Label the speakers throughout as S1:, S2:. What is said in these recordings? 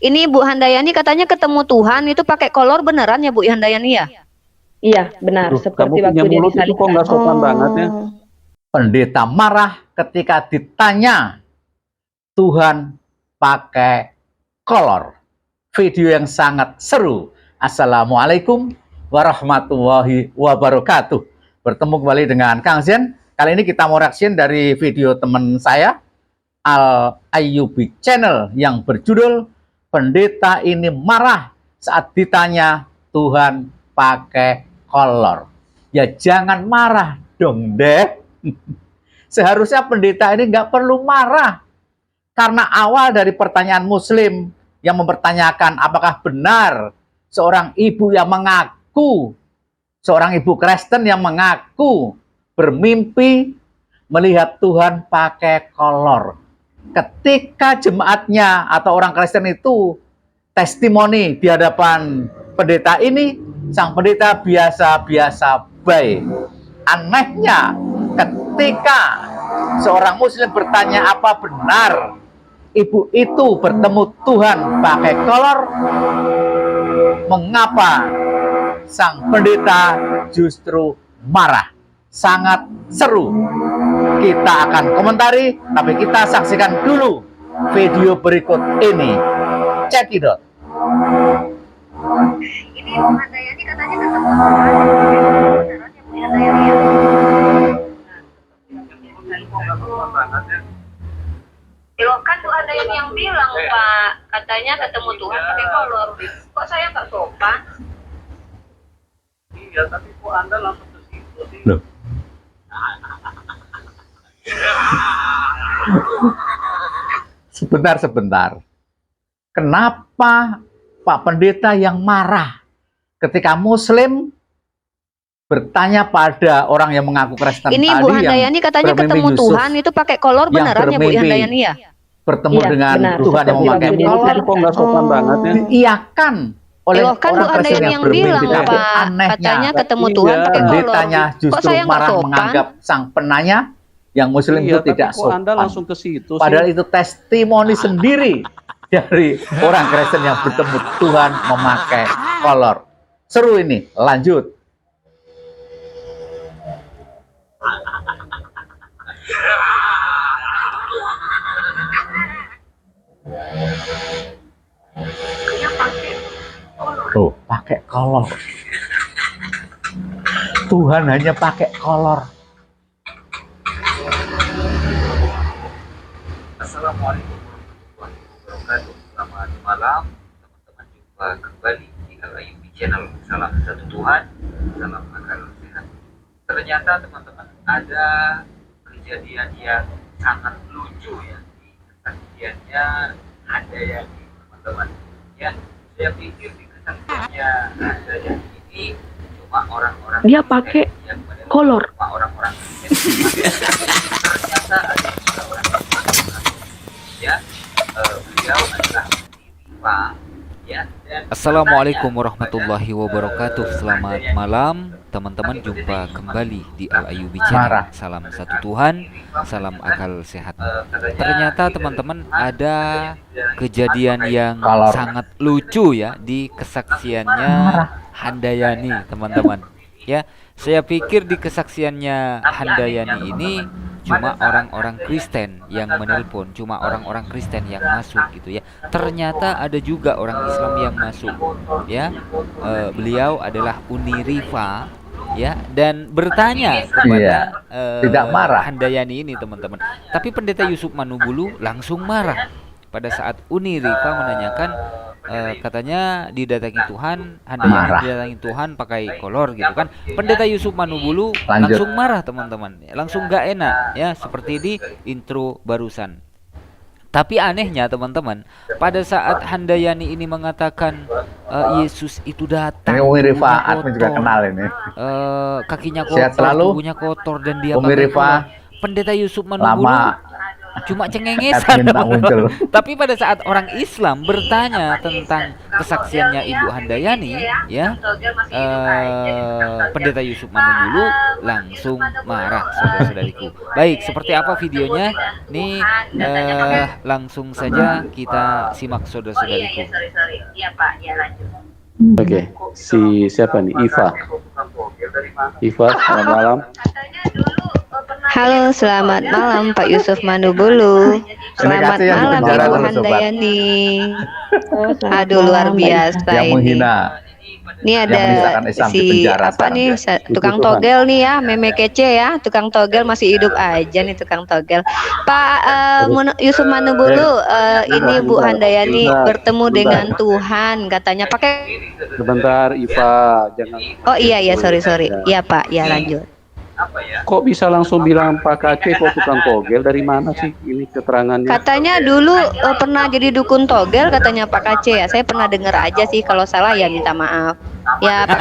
S1: Ini Bu Handayani katanya ketemu Tuhan itu pakai kolor beneran ya Bu Handayani ya?
S2: Iya, benar.
S3: Kamu
S2: Seperti
S3: punya
S2: waktu dia
S3: mulut itu kok nggak
S2: disalibkan.
S3: sopan banget ya?
S4: Pendeta marah ketika ditanya Tuhan pakai kolor. Video yang sangat seru. Assalamualaikum warahmatullahi wabarakatuh. Bertemu kembali dengan Kang Zen. Kali ini kita mau reaction dari video teman saya, Al Ayyubi Channel, yang berjudul Pendeta ini marah saat ditanya Tuhan pakai kolor. Ya jangan marah dong deh. Seharusnya pendeta ini nggak perlu marah. Karena awal dari pertanyaan Muslim yang mempertanyakan apakah benar seorang ibu yang mengaku, seorang ibu Kristen yang mengaku bermimpi melihat Tuhan pakai kolor. Ketika jemaatnya atau orang Kristen itu testimoni di hadapan pendeta ini, sang pendeta biasa-biasa baik. Anehnya, ketika seorang Muslim bertanya apa benar ibu itu bertemu Tuhan pakai kolor, mengapa sang pendeta justru marah? Sangat seru. Kita akan komentari, tapi kita saksikan dulu video berikut ini. Check it out.
S1: Ini Bu Handayani katanya ketemu Tuhan itu pakai kolor beneran ya Bu Handayani ya? Loh kan Bu Handayani yang bilang Pak, katanya ketemu Tuhan pakai kolor. Kok saya nggak sopan?
S3: Iya, tapi kok Anda langsung ke situ sih?
S4: Loh. Sebentar. Kenapa Pak Pendeta yang marah ketika Muslim bertanya pada orang yang mengaku Kristen
S1: Ini
S4: tadi
S1: Bu Handayani katanya
S4: bermimpi
S1: ketemu
S4: Yusuf
S1: Tuhan itu pakai kolor
S4: yang
S1: beneran ya Bu
S4: bermimpi
S1: Handayani ya?
S4: bertemu
S2: Iya,
S4: dengan
S2: benar.
S4: Tuhan yang
S2: Seperti
S4: memakai
S2: waktu dia
S4: kolor,
S3: Tapi kok nggak sopan banget ya?
S4: diiyakan oleh
S1: Loh kan Bu
S4: orang Kristen
S1: Handayani
S4: yang
S1: yang
S4: bermimpi
S1: bilang
S4: tadi.
S1: Pak,
S4: Anehnya
S1: katanya ketemu Tuhan
S3: Iya.
S1: pakai kolor.
S4: pendetanya
S1: Kok
S4: justru
S1: saya nggak
S4: marah
S1: sopan?
S4: menganggap sang penanya yang Muslim
S3: Iya,
S4: itu
S3: tapi
S4: tidak
S3: kok Anda
S4: sopan.
S3: langsung ke situ sih?
S4: Padahal itu testimoni sendiri dari orang Kristen yang bertemu Tuhan memakai kolor. Seru ini, lanjut. Oh, pakai kolor. Tuhan hanya pakai kolor.
S5: Assalamualaikum warahmatullahi wabarakatuh. Selamat malam teman-teman, jumpa kembali di Al Ayyubi Channel. Salam satu Tuhan, salam akal sehat. Ternyata teman-teman ada kejadian yang sangat lucu ya di kesaksiannya Handayani teman-teman. Ya, saya pikir di kesaksiannya Handayani ini cuma orang-orang
S2: Dia pakai
S5: yang benar-benar
S2: kolor.
S5: cuma orang-orang ternyata ada juga orang ya, beliau adalah Pak ya. Dan
S6: Assalamualaikum warahmatullahi wabarakatuh. Selamat malam teman-teman, jumpa kembali di Al Ayyubi Channel. Salam satu Tuhan, salam akal sehat. Ternyata teman-teman ada kejadian yang
S4: Kolor.
S6: sangat lucu ya di kesaksiannya Handayani teman-teman. Ya, saya pikir di kesaksiannya Handayani ini cuma orang-orang Kristen yang menelpon, cuma orang-orang Kristen yang masuk gitu ya. Ternyata ada juga orang Islam yang masuk ya. Beliau adalah Uni Rifa ya, dan bertanya kepada
S4: Tidak marah.
S6: Handayani ini teman-teman. Tapi Pendeta Yusuf Manubulu langsung marah pada saat Uni Rifa menanyakan, katanya didatangi Tuhan, Handayani
S4: Marah.
S6: didatangi Tuhan pakai kolor gitu kan. Pendeta Yusuf Manubulu
S4: Lanjut.
S6: langsung marah teman-teman, langsung gak enak ya, seperti di intro barusan. Tapi anehnya teman-teman, pada saat Handayani ini mengatakan Yesus itu datang,
S4: Ini Umi
S6: tubuhnya
S4: Rifaat juga
S6: kotor,
S4: kenal ini.
S6: kakinya
S4: Sehat
S6: kotor,
S4: selalu.
S6: tubuhnya kotor, dan dia
S4: Umi
S6: pakai
S4: Rifa
S6: kolor. Pendeta Yusuf Manubulu
S4: Lama
S6: cuma cengengesan
S4: Admin tak muncul.
S6: tapi pada saat orang Islam bertanya tentang kesaksiannya Ibu Handayani ya, Pendeta Yusuf Manunggulu langsung marah, saudara-saudariku. Baik, seperti apa videonya nih, langsung saja kita simak, saudara-saudariku.
S1: Iya Pak, ya lanjut.
S3: Oke, si siapa nih? Iva. Iva, selamat malam.
S1: Katanya dulu pernah
S2: Halo, selamat malam Pak Yusuf Manubulu. Selamat
S4: kasih yang
S2: malam
S4: berbicara
S2: Ibu
S4: dulu, Sobat.
S2: Handayani. Aduh, luar biasa
S4: Yang
S2: ini.
S4: menghina.
S2: Ini ada
S4: menyisakan Islam di
S2: si
S4: penjara
S2: apa
S4: sekarang
S2: nih
S4: ya.
S2: tukang
S3: Itu Tuhan.
S2: togel nih ya, meme kece ya, tukang togel masih hidup aja nih tukang togel. Pak Yusuf Manubulu, ini Bu Handayani bertemu dengan Tuhan katanya pakai.
S3: Sebentar, Iva, jangan.
S2: Oh iya sorry. Iya Pak, ya lanjut.
S3: Kok bisa langsung bilang Pak Kace kok tukang togel? Dari mana sih ini keterangannya?
S2: Katanya dulu pernah jadi dukun togel katanya Pak Kace ya. Saya pernah dengar aja sih, kalau salah ya minta maaf. Ya Pak.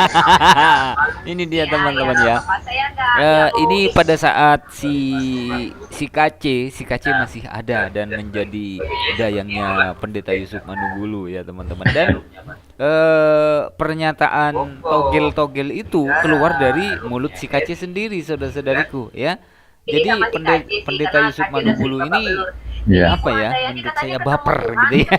S6: Ini dia teman-teman ya. Ini pada saat si KC masih ada dan menjadi dayangnya Pendeta Yusuf Manunggulu ya teman-teman. Dan pernyataan togel-togel itu keluar dari mulut si KC sendiri, saudara-saudariku ya. Jadi Pendeta Yusuf Manunggulu ini
S4: Iya.
S6: apa ya, menurut saya baper gitu ya.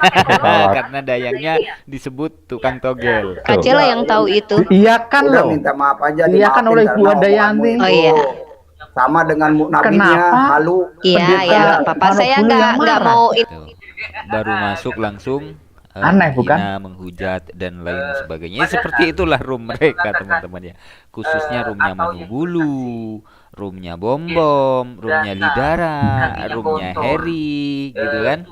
S6: Karena dayangnya disebut tukang togel.
S2: Kace lah yang tahu itu.
S4: Iya kan
S7: Udah
S4: loh.
S7: minta maaf aja,
S4: Iya kan
S7: dimaafin
S4: oleh
S7: karena
S4: Bu Handayani.
S7: omonganmu itu
S2: Oh iya.
S7: sama dengan nabinya,
S4: Kenapa?
S7: halu.
S2: Iya
S4: Pendeta
S2: ya, Papa saya
S4: Manubulu yang
S2: nggak
S4: marah.
S2: mau
S6: Tuh. Baru masuk langsung
S4: Aneh, bukan?
S6: menghina, menghujat dan lain sebagainya. Ya, seperti itulah room mereka teman-teman ya. Khususnya roomnya Manunggulu, roomnya Bom Bom, roomnya Lidara, roomnya Harry, gitu kan?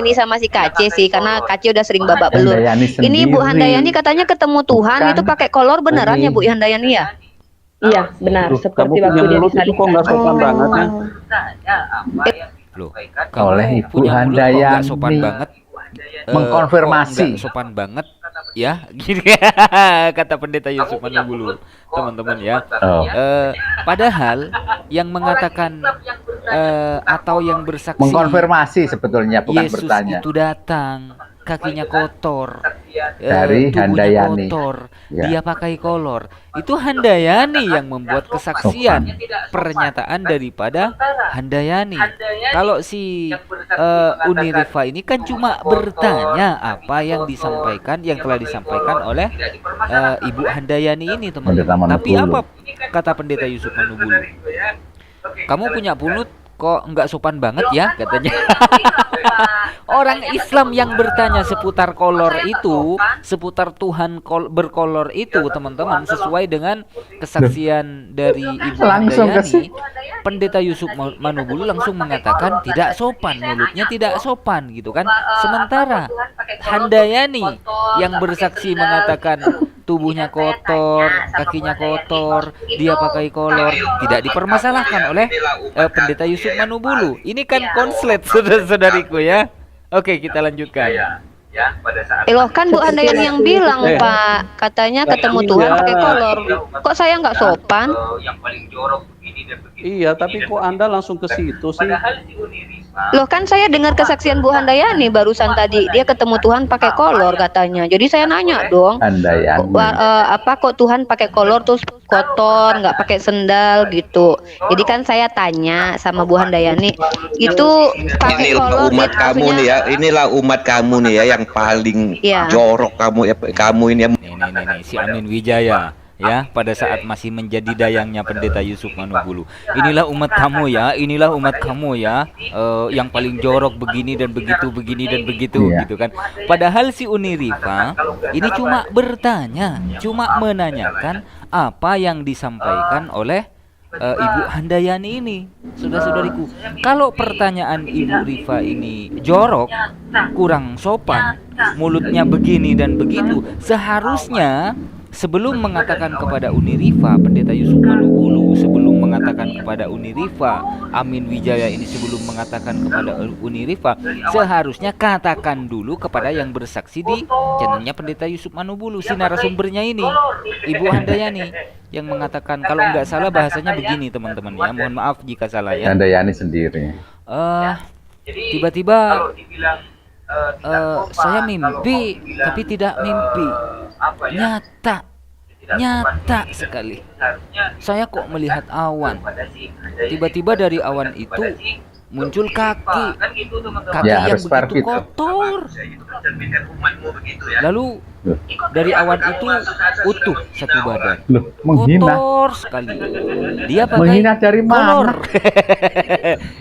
S1: Ini sama si Kace sih, karena Kace udah sering babak belur.
S4: Handayani
S1: Ini Bu
S4: sendiri.
S1: Handayani katanya ketemu Tuhan
S4: Bukan.
S1: itu pakai kolor beneran
S4: Ini.
S1: ya Bu Handayani ya?
S2: Iya benar,
S3: Loh,
S2: seperti
S3: kamu
S2: waktu
S3: punya
S2: dia
S3: mulut itu kok nggak sopan banget ya?
S6: Loh,
S4: Oleh
S6: kamu
S4: Ibu
S6: punya mulut kok nggak
S4: Handayani.
S6: sopan banget?
S4: Mengkonfirmasi.
S6: Kok nggak sopan banget ya, gini kata Pendeta Yusuf Manunggulu, teman-teman ya.
S4: Oh.
S6: Padahal yang mengatakan atau yang bersaksi
S4: Mengkonfirmasi sebetulnya, bukan
S6: Yesus
S4: bertanya.
S6: itu datang, kakinya kotor,
S4: Dari
S6: tubuhnya
S4: Handayani.
S6: kotor,
S4: Ya.
S6: dia pakai kolor. Itu Handayani yang membuat kesaksian, pernyataan daripada Handayani. Kalau si Uni Rifa ini kan cuma bertanya apa yang disampaikan, yang telah disampaikan oleh Ibu Handayani ini,
S4: Pendeta
S6: teman-teman. Tapi
S4: Manunggulu.
S6: apa kata Pendeta Yusuf Manunggulu? Kamu punya mulut kok nggak sopan banget ya, katanya. Orang Islam yang bertanya seputar kolor itu, seputar Tuhan berkolor itu, teman-teman, sesuai dengan kesaksian dari Ibu
S4: Langsung ke
S6: Handayani, Pendeta Yusuf Manunggulu langsung mengatakan tidak sopan, mulutnya tidak sopan gitu kan. Sementara Handayani yang bersaksi mengatakan tubuhnya kotor, kakinya kotor, dia pakai kolor, tidak dipermasalahkan oleh Pendeta Yusuf Manunggulu. Ini kan konslet, saudara-saudariku ya. Oke, kita lanjutkan.
S1: Loh kan Bu Handayani yang bilang Pak, katanya ketemu Tuhan pakai kolor. Kok saya nggak sopan?
S3: Iya, tapi kok Anda langsung ke situ sih?
S1: Loh kan saya dengar kesaksian Bu Handayani barusan tadi, dia ketemu Tuhan pakai kolor katanya. Jadi saya nanya dong,
S4: Handayani.
S1: apa kok Tuhan pakai kolor terus kotor, nggak pakai sendal gitu. Jadi kan saya tanya sama Bu Handayani, itu pakai
S8: Inilah
S1: kolor
S8: umat kamu nih ya, inilah umat kamu nih ya yang paling
S1: Iya.
S8: jorok kamu ya, kamu ini ya.
S6: Nih, si Amin Wijaya ya, pada saat masih menjadi dayangnya Pendeta Yusuf Manunggulu. Inilah umat kamu ya, inilah umat kamu ya, yang paling jorok begini dan begitu, begini dan begitu,
S4: Iya.
S6: gitu kan. Padahal si Uni Rifa ini cuma bertanya, cuma menanyakan apa yang disampaikan oleh Ibu Handayani ini, saudara-saudariku. Kalau pertanyaan Ibu Rifa ini jorok, kurang sopan, mulutnya begini dan begitu, seharusnya sebelum mengatakan kepada Uni Rifa, Pendeta Yusuf Manunggulu sebelum mengatakan kepada Uni Rifa, Amin Wijaya ini sebelum mengatakan kepada Uni Rifa, seharusnya katakan dulu kepada yang bersaksi di channelnya Pendeta Yusuf Manunggulu. Si narasumbernya ini, Ibu Handayani, yang mengatakan, kalau nggak salah bahasanya begini teman-teman ya, mohon maaf jika salah ya.
S4: Handayani sendiri.
S6: tiba-tiba saya mimpi, tapi tidak mimpi, nyata sekali. Saya kok melihat awan. Tiba-tiba dari awan itu muncul kaki
S4: Ya,
S6: yang
S4: harus fair
S6: begitu
S4: gitu.
S6: kotor. Lalu dari awan itu utuh satu badan,
S4: Loh, menghina.
S6: kotor sekali. Dia pakai
S4: Menghina dari
S6: kolor.
S4: mana?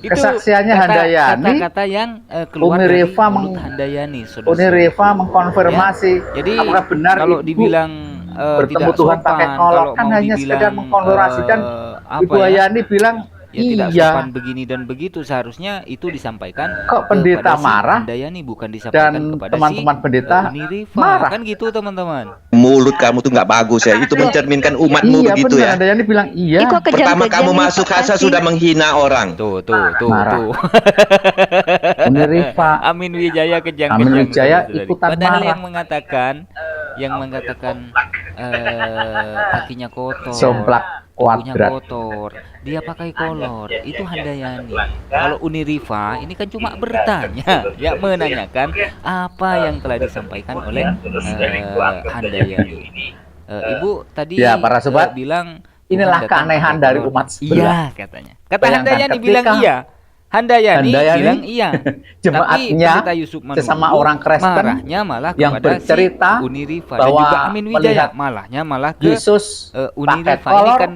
S6: Itu
S4: Kesaksiannya Handayani,
S6: kata-kata yang keluar
S4: Uni
S6: dari
S4: Reva
S6: mulut Handayani,
S4: Uni
S6: saudara-saudara.
S4: Reva mengkonfirmasi
S6: Jadi
S4: apakah benar
S6: kalau
S4: Ibu
S6: dibilang
S4: bertemu
S6: tidak
S4: Tuhan pakai
S6: sopan,
S4: kolor,
S6: kalau
S4: kan
S6: mau
S4: hanya sekedar
S6: dibilang
S4: mengkonfirmasi, dan
S6: apa
S4: Ibu
S6: ya,
S4: Hayani bilang
S6: ya tidak
S4: iya.
S6: sopan begini dan begitu, seharusnya itu disampaikan
S4: Kok pendeta
S6: kepada si
S4: marah
S6: Handayani, bukan disampaikan
S4: dan
S6: kepada
S4: teman-teman
S6: si
S4: pendeta
S6: Uni Rifa.
S4: marah.
S6: Kan gitu teman-teman.
S8: Mulut kamu tuh nggak bagus ya. Itu mencerminkan umatmu
S4: Iya
S8: begitu
S4: benar,
S8: ya.
S4: Handayani bilang iya.
S1: Ih, kok
S8: Pertama
S1: kejam-kejam
S8: kamu
S1: nih,
S8: masuk
S1: Pak
S8: asa
S1: Kasih.
S8: sudah menghina orang.
S6: Tuh.
S4: Marah. Uni Rifa,
S6: Amin Wijaya kejang-kejang.
S4: Amin Wijaya
S6: saudara-saudari.
S4: ikutan
S6: Padahal
S4: marah.
S6: yang mengatakan kakinya kotor,
S4: Somplak
S6: tubuhnya
S4: kuadrat.
S6: kotor, dia pakai kolor, itu Handayani. Kalau Uni Rifa ini kan cuma bertanya, ya menanyakan apa yang telah disampaikan oleh Handayani. Ibu tadi
S4: Ya, para sobat,
S6: bilang
S4: inilah
S6: Tuhan datang
S4: keanehan
S6: pakai
S4: dari
S6: kolor.
S4: umat sebelah.
S6: Iya katanya. Kata
S4: Bayangkan
S6: Handayani
S4: ketika
S6: bilang iya. Handayani bilang iya.
S4: jemaatnya
S6: Tapi Pendeta Yusuf Manungulu
S4: sesama orang Kristen
S6: marahnya malah
S4: yang
S6: kepada
S4: bercerita
S6: si Uni Rifa dan
S4: bahwa
S6: juga Amin Wijaya,
S4: melihat
S6: malahnya malah ke
S4: Yesus
S6: Uni
S4: pakai
S6: Rifa ini
S4: kolor,
S6: kan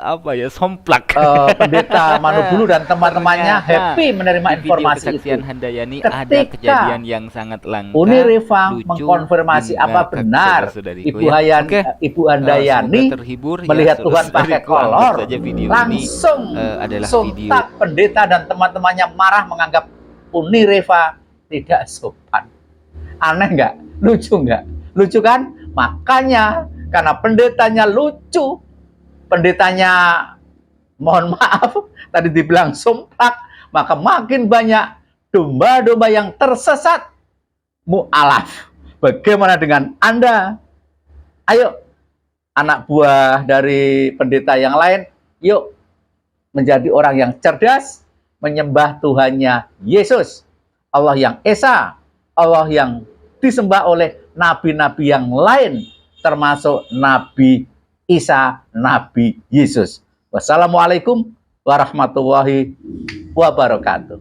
S6: apa ya, somplak.
S4: pendeta Manubulu dan teman-temannya
S6: Ternyata
S4: happy menerima
S6: di video
S4: informasi itu.
S6: kesaksian Handayani
S4: Ketika
S6: ada kejadian yang sangat langka,
S4: Uni Rifa
S6: lucu,
S4: mengkonfirmasi apa
S6: ngakak,
S4: benar
S6: saudara-saudariku
S4: Ibu
S6: ya.
S4: Hayan,
S6: Oke.
S4: Ibu Handayani
S6: Semoga terhibur ya,
S4: melihat Tuhan pakai
S6: saudara-saudariku. Anggap
S4: kolor,
S6: saja video ini
S4: langsung
S6: adalah
S4: sontak pendeta dan teman-temannya marah, menganggap Uni Rifa tidak sopan. Aneh nggak? Lucu nggak? Lucu kan? Makanya karena pendetanya lucu, pendetanya mohon maaf tadi dibilang somplak, maka makin banyak domba-domba yang tersesat. Mu'alaf. Bagaimana dengan Anda? Ayo, anak buah dari pendeta yang lain, yuk menjadi orang yang cerdas, menyembah Tuhannya Yesus, Allah yang Esa, Allah yang disembah oleh nabi-nabi yang lain, termasuk Nabi Isa, Nabi Yesus. Wassalamualaikum warahmatullahi wabarakatuh.